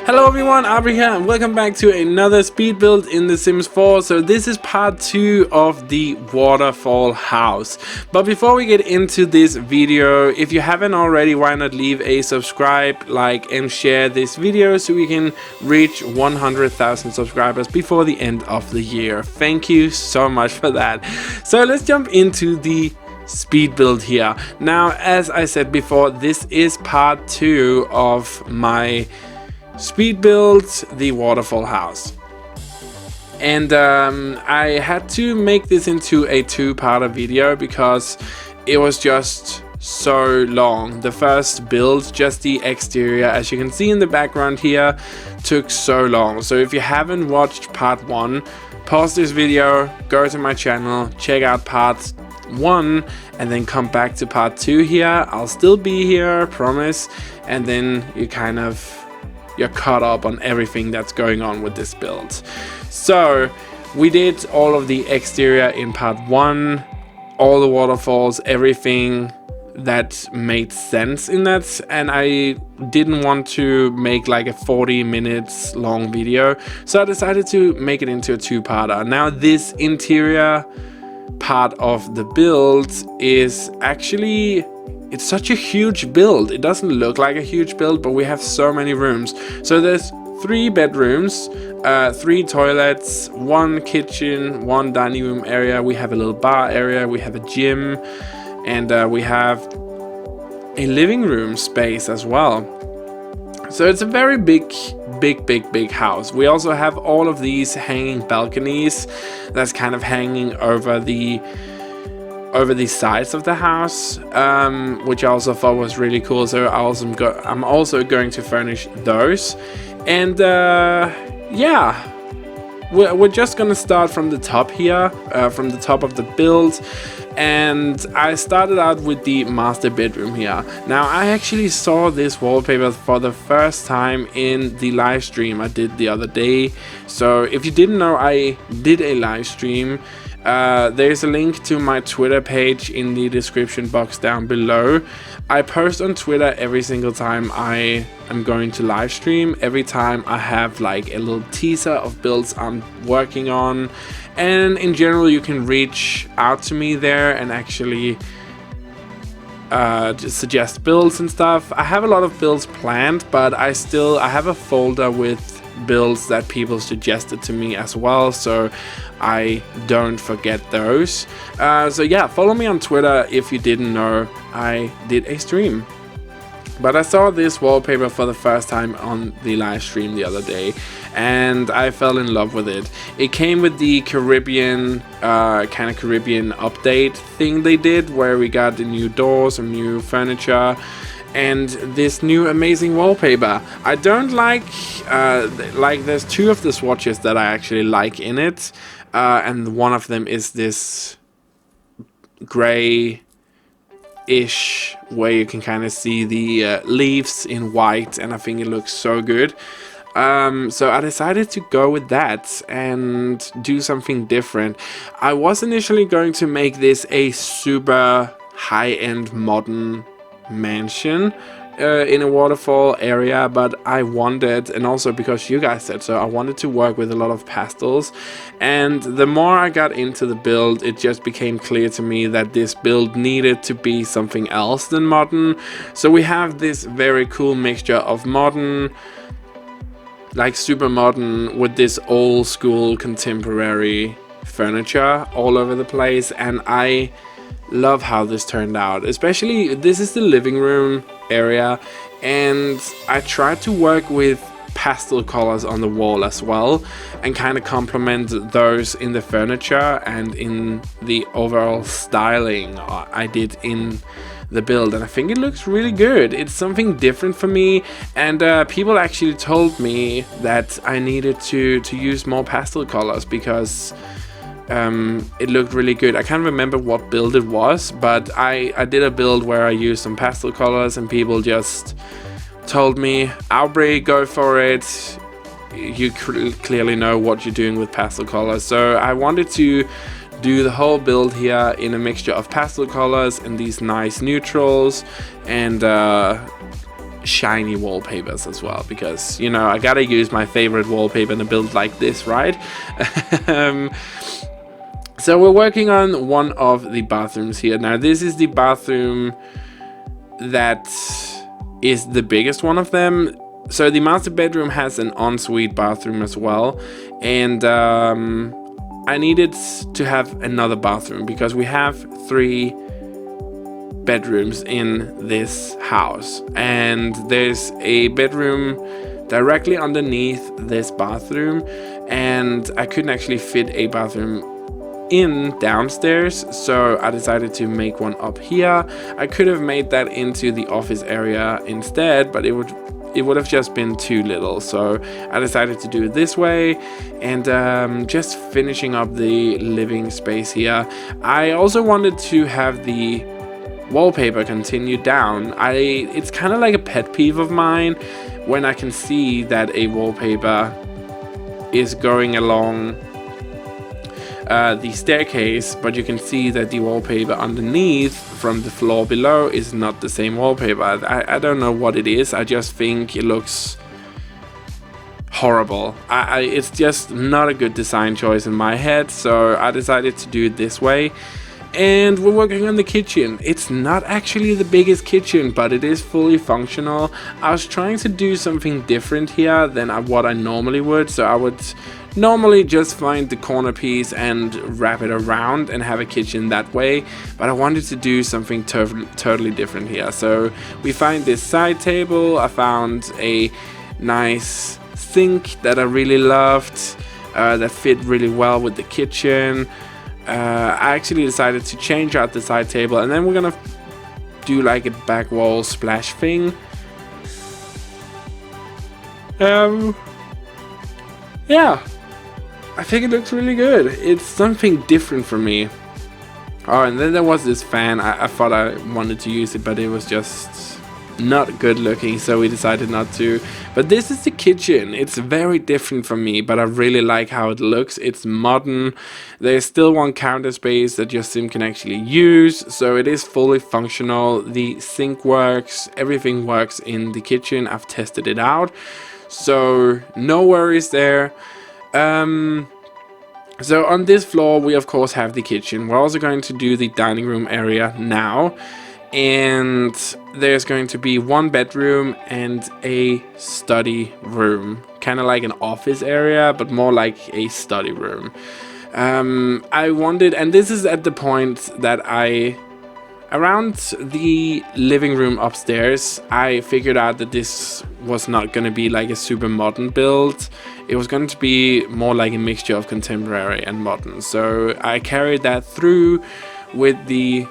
Hello everyone, Auvbri here and welcome back to another speed build in The Sims 4. So this is part 2 of the Waterfall house. But before we get into this video, if you haven't already, why not leave a subscribe, like and share this video so we can reach 100,000 subscribers before the end of the year. Thank you so much for that. So let's jump into the speed build here. Now, as I said before, this is part 2 of my speed build, the Waterfall house. And I had to make this into a two-parter video because it was just so long. The first build, just the exterior, as you can see in the background here, took so long. So if you haven't watched part 1, pause this video, go to my channel, check out part 1 and then come back to part 2 here. I'll still be here, promise, and then you're caught up on everything that's going on with this build. So we did all of the exterior in part 1, all the waterfalls, everything that made sense in that, and I didn't want to make like a 40 minutes long video, so I decided to make it into a two-parter. Now this interior part of the build is actually, it's such a huge build. It doesn't look like a huge build, but we have so many rooms. So there's 3 bedrooms, 3 toilets, 1 kitchen, 1 dining room area. We have a little bar area, we have a gym, and we have a living room space as well. So it's a very big house. We also have all of these hanging balconies that's kind of hanging over the sides of the house, which I also thought was really cool. So I'm also going to furnish those. And yeah, we're just gonna start from the top here, from the top of the build. And I started out with the master bedroom here. Now I actually saw this wallpaper for the first time in the live stream I did the other day. So if you didn't know, I did a live stream. There's a link to my Twitter page in the description box down below. I post on Twitter every single time I am going to live stream, every time I have like a little teaser of builds I'm working on, and in general you can reach out to me there and actually just suggest builds and stuff. I have a lot of builds planned, but I have a folder with builds that people suggested to me as well, so I don't forget those. So yeah, follow me on Twitter if you didn't know I did a stream. But I saw this wallpaper for the first time on the live stream the other day, and I fell in love with it. It came with the Caribbean, kind of Caribbean update thing they did, where we got the new doors, some new furniture, and this new amazing wallpaper. I don't like there's 2 of the swatches that I actually like in it, and one of them is this gray-ish, where you can kind of see the leaves in white, and I think it looks so good. So I decided to go with that and do something different. I was initially going to make this a super high-end modern mansion in a waterfall area, but I wanted, and also because you guys said so, I wanted to work with a lot of pastels. And the more I got into the build, it just became clear to me that this build needed to be something else than modern. So we have this very cool mixture of modern, like super modern, with this old school contemporary furniture all over the place, and I love how this turned out. Especially, this is the living room area, and I tried to work with pastel colors on the wall as well, and kind of complement those in the furniture and in the overall styling I did in the build, and I think it looks really good. It's something different for me, and people actually told me that I needed to use more pastel colors because it looked really good. I can't remember what build it was, but I did a build where I used some pastel colors, and people just told me, Auvbri, go for it. You clearly know what you're doing with pastel colors. So I wanted to do the whole build here in a mixture of pastel colors and these nice neutrals, and shiny wallpapers as well, because you know I gotta use my favorite wallpaper in a build like this, right? So we're working on one of the bathrooms here. Now this is the bathroom that is the biggest one of them. So the master bedroom has an ensuite bathroom as well, and I needed to have another bathroom because we have 3 bedrooms in this house, and there's a bedroom directly underneath this bathroom, and I couldn't actually fit a bathroom in downstairs, so I decided to make one up here. I could have made that into the office area instead, but it would have just been too little, so I decided to do it this way. And just finishing up the living space here, I also wanted to have the wallpaper continue down. It's kind of like a pet peeve of mine when I can see that a wallpaper is going along the staircase, but you can see that the wallpaper underneath from the floor below is not the same wallpaper. I don't know what it is. I just think it looks horrible. It's just not a good design choice in my head, so I decided to do it this way. And we're working on the kitchen. It's not actually the biggest kitchen, but it is fully functional. I was trying to do something different here than what I normally would. So I would normally just find the corner piece and wrap it around and have a kitchen that way, but I wanted to do something totally different here. So we find this side table. I found a nice sink that I really loved, that fit really well with the kitchen. I actually decided to change out the side table, and then we're gonna do like a back wall splash thing. Yeah, I think it looks really good. It's something different for me. Oh, and then there was this fan. I thought I wanted to use it, but it was just not good looking, so we decided not to. But this is the kitchen. It's very different from me, but I really like how it looks. It's modern. There's still one counter space that your sim can actually use, so it is fully functional. The sink works, everything works in the kitchen. I've tested it out, so no worries there. So on this floor we of course have the kitchen. We're also going to do the dining room area now, and there's going to be one bedroom and a study room, kind of like an office area, but more like a study room. I wanted, and this is at the point that around the living room upstairs, I figured out that this was not going to be like a super modern build. It was going to be more like a mixture of contemporary and modern. So I carried that through with the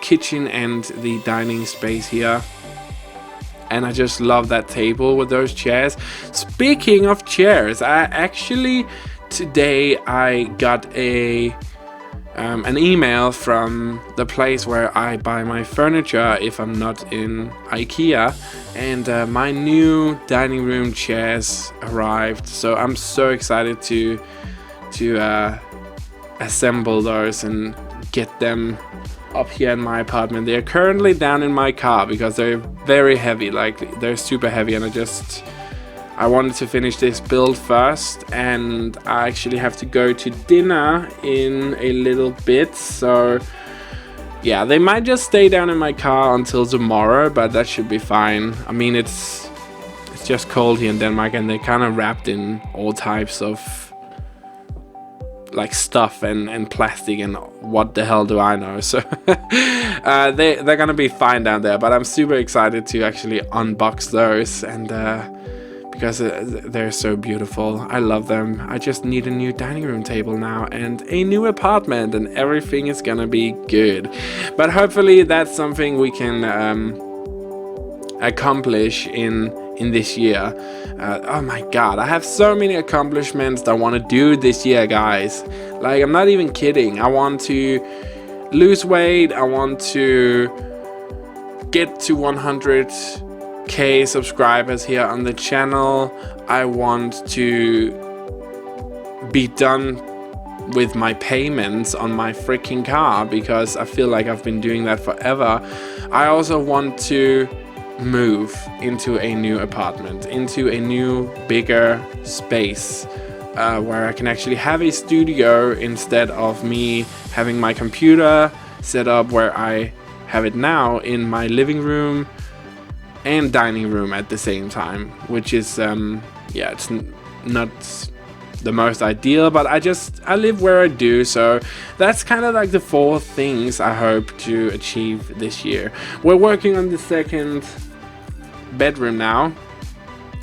kitchen and the dining space here. And I just love that table with those chairs. Speaking of chairs, I actually today I got an email from the place where I buy my furniture if I'm not in IKEA, and my new dining room chairs arrived. So I'm so excited to assemble those and get them up here in my apartment. They're currently down in my car because they're very heavy, like they're super heavy, and I wanted to finish this build first, and I actually have to go to dinner in a little bit, so yeah, they might just stay down in my car until tomorrow, but that should be fine. I mean, it's just cold here in Denmark, and they're kind of wrapped in all types of like stuff and plastic, and what the hell do I know. So they're gonna be fine down there, but I'm super excited to actually unbox those, and because they're so beautiful. I love them. I just need a new dining room table now and a new apartment, and everything is gonna be good. But hopefully that's something we can accomplish in this year. Oh my god, I have so many accomplishments that I want to do this year, guys. Like, I'm not even kidding. I want to lose weight. I want to get to 100k subscribers here on the channel. I want to be done with my payments on my freaking car, because I feel like I've been doing that forever. I also want to move into a new apartment, into a new bigger space, where I can actually have a studio instead of me having my computer set up where I have it now in my living room and dining room at the same time, which is yeah, it's not the most ideal, but I live where I do, so that's kind of like the 4 things I hope to achieve this year. We're working on the second bedroom now.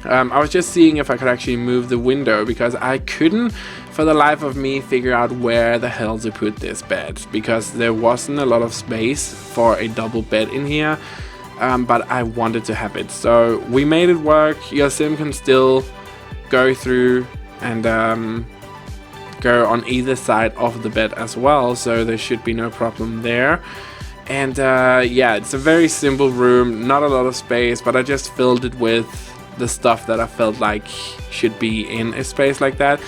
I was just seeing if I could actually move the window, because I couldn't for the life of me figure out where the hell to put this bed, because there wasn't a lot of space for a double bed in here, but I wanted to have it, so we made it work. Your sim can still go through and go on either side of the bed as well, so there should be no problem there. And yeah, it's a very simple room, not a lot of space, but I just filled it with the stuff that I felt like should be in a space like that.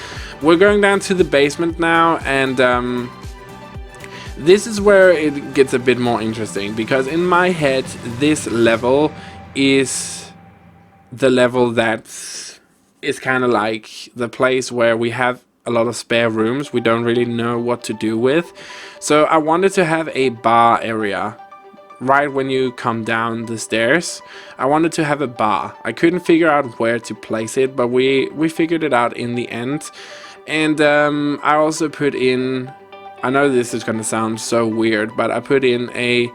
We're going down to the basement now, and this is where it gets a bit more interesting, because in my head this level is the level that is kind of like the place where we have a lot of spare rooms we don't really know what to do with. So I wanted to have a bar area right when you come down the stairs. I wanted to have a bar. I couldn't figure out where to place it, but we figured it out in the end. And I also put in, I know this is gonna sound so weird, but I put in a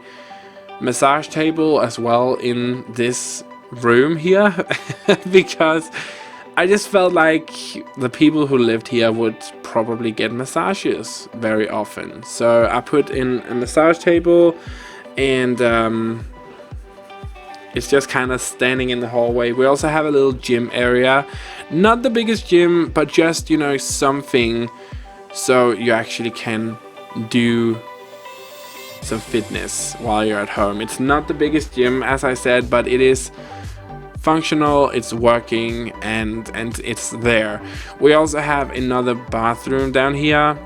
massage table as well in this room here because I just felt like the people who lived here would probably get massages very often. So I put in a massage table, and it's just kind of standing in the hallway. We also have a little gym area. Not the biggest gym, but just, you know, something so you actually can do some fitness while you're at home. It's not the biggest gym, as I said, but it is functional, it's working, and it's there. We also have another bathroom down here,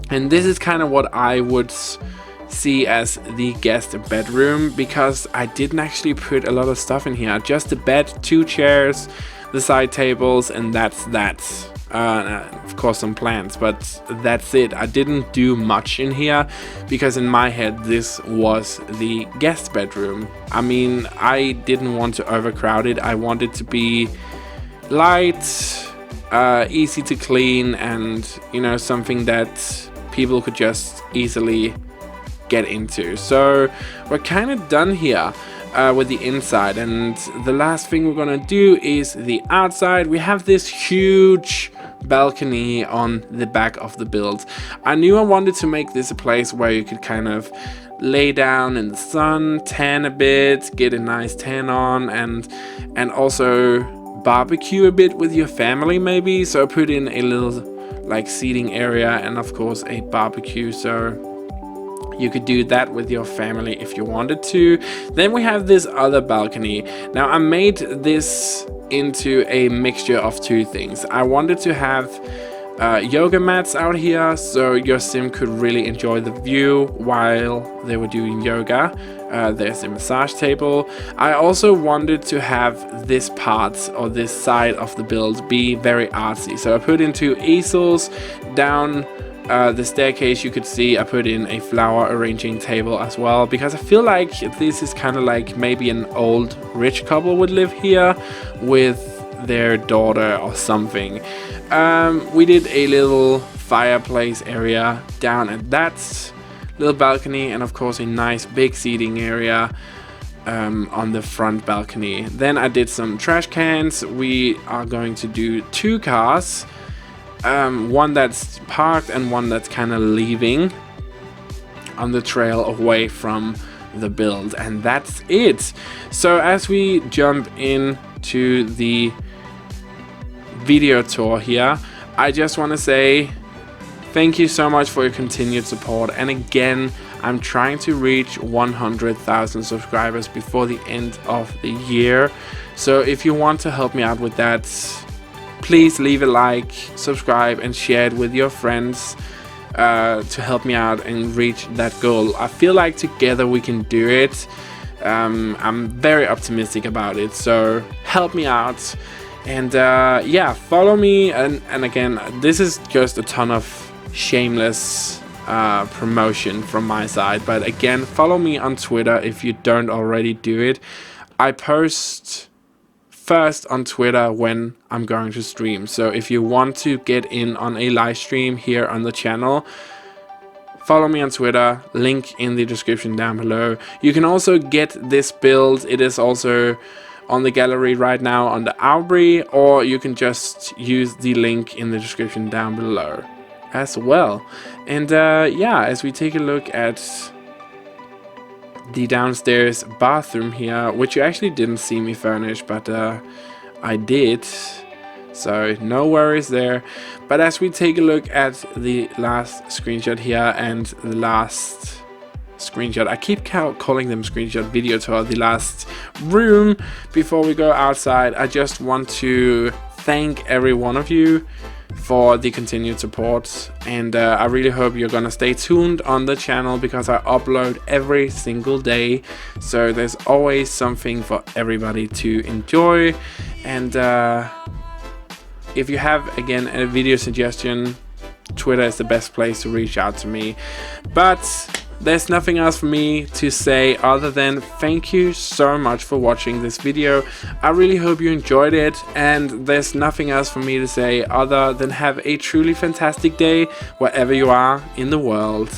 and this is kind of what I would see as the guest bedroom, because I didn't actually put a lot of stuff in here. Just the bed, 2 chairs, the side tables, and that's that. Of course some plants, but that's it. I didn't do much in here because in my head this was the guest bedroom. I mean, I didn't want to overcrowd it. I wanted to be light, easy to clean, and, you know, something that people could just easily get into. So we're kind of done here with the inside, and the last thing we're gonna do is the outside. We have this huge balcony on the back of the build. I knew I wanted to make this a place where you could kind of lay down in the sun, tan a bit, get a nice tan on, and also barbecue a bit with your family maybe. So I put in a little like seating area and of course a barbecue, so you could do that with your family if you wanted to. Then we have this other balcony. Now I made this into a mixture of 2 things. I wanted to have yoga mats out here so your sim could really enjoy the view while they were doing yoga. There's a massage table. I also wanted to have this part or this side of the build be very artsy, so I put in 2 easels. Down the staircase you could see I put in a flower arranging table as well, because I feel like this is kind of like maybe an old rich couple would live here with their daughter or something. We did a little fireplace area down at that little balcony, and of course a nice big seating area on the front balcony. Then I did some trash cans. We are going to do 2 cars, one that's parked and one that's kind of leaving on the trail away from the build, and that's it. So as we jump into the video tour here, I just want to say thank you so much for your continued support, and again, I'm trying to reach 100,000 subscribers before the end of the year. So if you want to help me out with that, please leave a like, subscribe, and share it with your friends to help me out and reach that goal. I feel like together we can do it. I'm very optimistic about it, so help me out. And yeah, follow me. And again, this is just a ton of shameless promotion from my side, but again, follow me on Twitter if you don't already do it. I post first on Twitter when I'm going to stream, so if you want to get in on a live stream here on the channel, follow me on Twitter, link in the description down below. You can also get this build, it is also on the gallery right now on the Auvbri, or you can just use the link in the description down below as well. And yeah, as we take a look at the downstairs bathroom here, which you actually didn't see me furnish, but I did, so no worries there. But as we take a look at the last screenshot here and the last screenshot, I keep calling them screenshot video tour, the last room before we go outside, I just want to thank every one of you for the continued support, and I really hope you're gonna stay tuned on the channel because I upload every single day, so there's always something for everybody to enjoy. And if you have again a video suggestion, Twitter is the best place to reach out to me. But there's nothing else for me to say other than thank you so much for watching this video. I really hope you enjoyed it, and there's nothing else for me to say other than have a truly fantastic day wherever you are in the world.